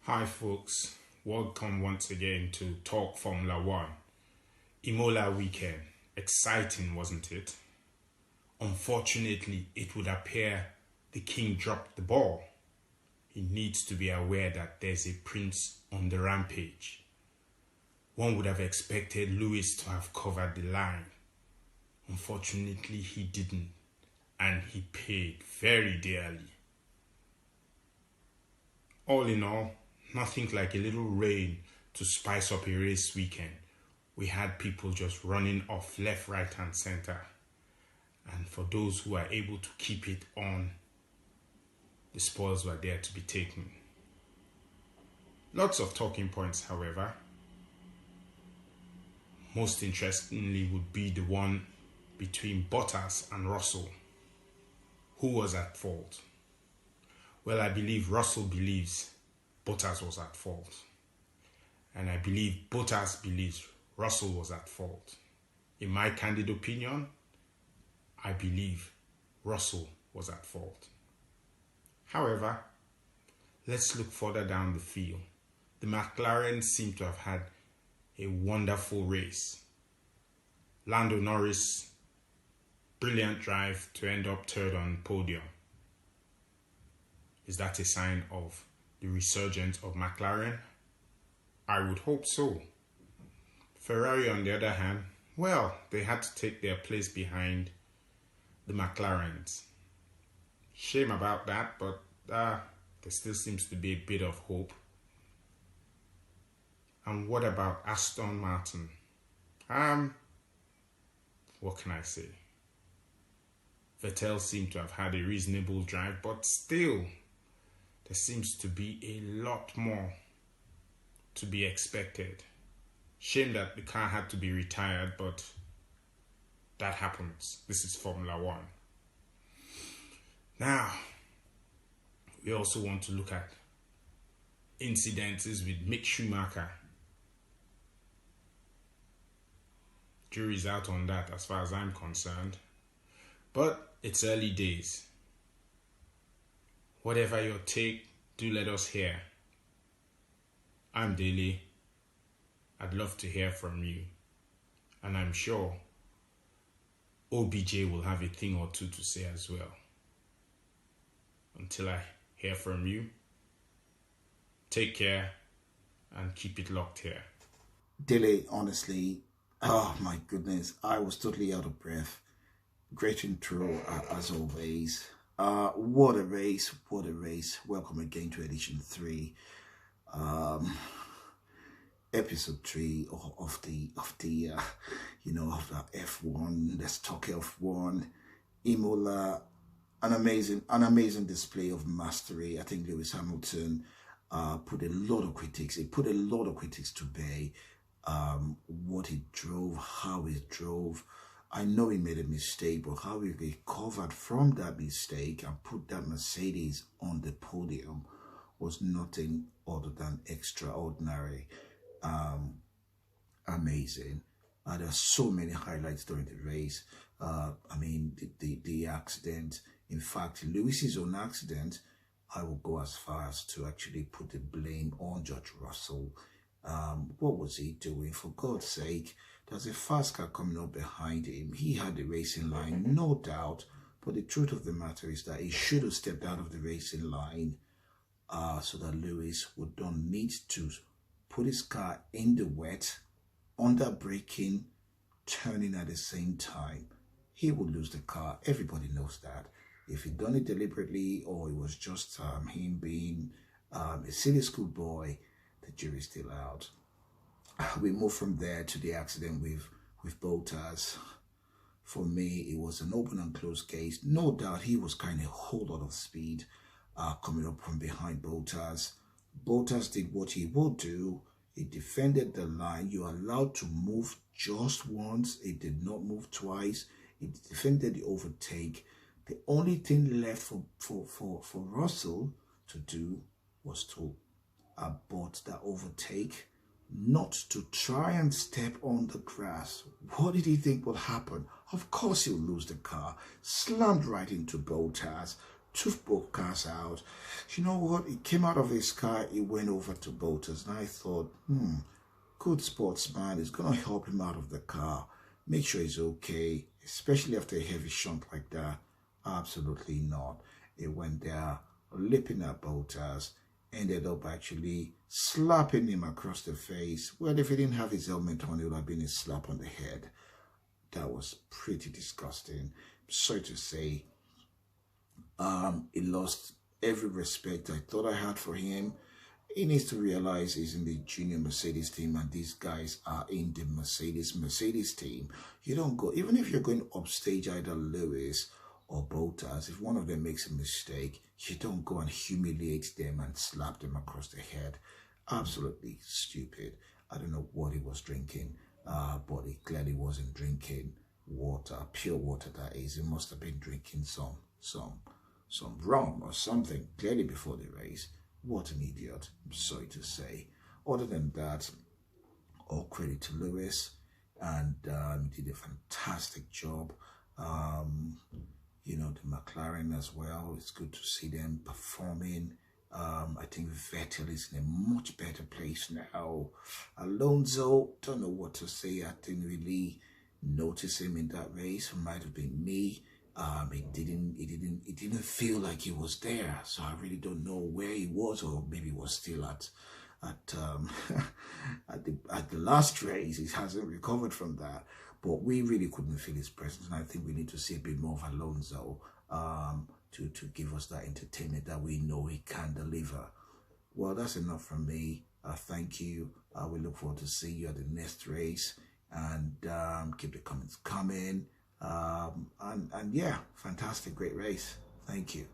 Hi folks, welcome once again to Talk Formula One. Imola weekend, exciting wasn't it? Unfortunately, it would appear the king dropped the ball. He needs to be aware that there's a prince on the rampage. One would have expected Lewis to have covered the line. Unfortunately, he didn't, and he paid very dearly. All in all, nothing like a little rain to spice up a race weekend. We had people just running off left, right, and center. And for those who are able to keep it on, the spoils were there to be taken. Lots of talking points, however. Most interestingly would be the one between Bottas and Russell. Who was at fault? Well, I believe Russell believes Bottas was at fault. And I believe Bottas believes Russell was at fault. In my candid opinion, I believe Russell was at fault. However, let's look further down the field. The McLaren seem to have had a wonderful race. Lando Norris, brilliant drive to end up third on podium. Is that a sign of the resurgence of McLaren? I would hope so. Ferrari, on the other hand, well, they had to take their place behind the McLarens. Shame about that, but there still seems to be a bit of hope. And what about Aston Martin? What can I say? Vettel seemed to have had a reasonable drive, but still, there seems to be a lot more to be expected. Shame that the car had to be retired, but that happens. This is Formula One. Now, we also want to look at incidences with Mick Schumacher. Jury's out on that as far as I'm concerned. But it's early days. Whatever your take, do let us hear. I'm Daily. I'd love to hear from you. And I'm sure OBJ will have a thing or two to say as well. Until I hear from you, take care and keep it locked here. Daily, honestly, oh my goodness, I was totally out of breath. Great intro, as always. What a race, what a race. Welcome again to edition 3. Episode 3 of the F1. Let's talk F1. Imola, an amazing display of mastery. I think Lewis Hamilton put a lot of critics to bear. What he drove, how he drove. I know he made a mistake, but how he recovered from that mistake and put that Mercedes on the podium was nothing other than extraordinary. Amazing. There are so many highlights during the race. The accident. In fact, Lewis's own accident, I will go as far as to actually put the blame on George Russell. What was he doing? For God's sake, there's a fast car coming up behind him. He had the racing line, no doubt. But the truth of the matter is that he should have stepped out of the racing line so that Lewis would not need to put his car in the wet, under braking, turning at the same time. He would lose the car. Everybody knows that. If he'd done it deliberately or it was just him being a silly schoolboy, the jury's still out. We move from there to the accident with Bottas. For me, it was an open and closed case. No doubt he was kind of a whole lot of speed coming up from behind Bottas. Bottas did what he will do. He defended the line. You're allowed to move just once. It did not move twice. He defended the overtake. The only thing left for Russell to do was to abort that overtake, not to try and step on the grass. What did he think would happen? Of course he'll lose the car. Slammed right into Bottas, took both cars out. You know what? He came out of his car, he went over to Bottas, and I thought, good sportsman is going to help him out of the car, make sure he's okay, especially after a heavy shunt like that. Absolutely not. He went there, leaping at Bottas, ended up actually slapping him across the face. Well, if he didn't have his helmet on, it would have been a slap on the head. That was pretty disgusting. Sorry to say, he lost every respect I thought I had for him. He needs to realize he's in the junior Mercedes team, and these guys are in the Mercedes team. You don't go, even if you're going upstage either Lewis or Bottas, if one of them makes a mistake, you don't go and humiliate them and slap them across the head. Absolutely stupid. I don't know what he was drinking, but he clearly wasn't drinking water, pure water that is. He must have been drinking some rum or something, clearly before the race. What an idiot, I'm sorry to say. Other than that, all credit to Lewis, and he did a fantastic job. You know, the McLaren as well, it's good to see them performing. I think Vettel is in a much better place now. Alonso, don't know what to say. I didn't really notice him in that race. It might have been me. It didn't feel like he was there. So I really don't know where he was, or maybe he was still at the last race. He hasn't recovered from that. But we really couldn't feel his presence, and I think we need to see a bit more of Alonso to give us that entertainment that we know he can deliver. Well, that's enough from me. Thank you. We look forward to seeing you at the next race, and keep the comments coming. And yeah, fantastic, great race. Thank you.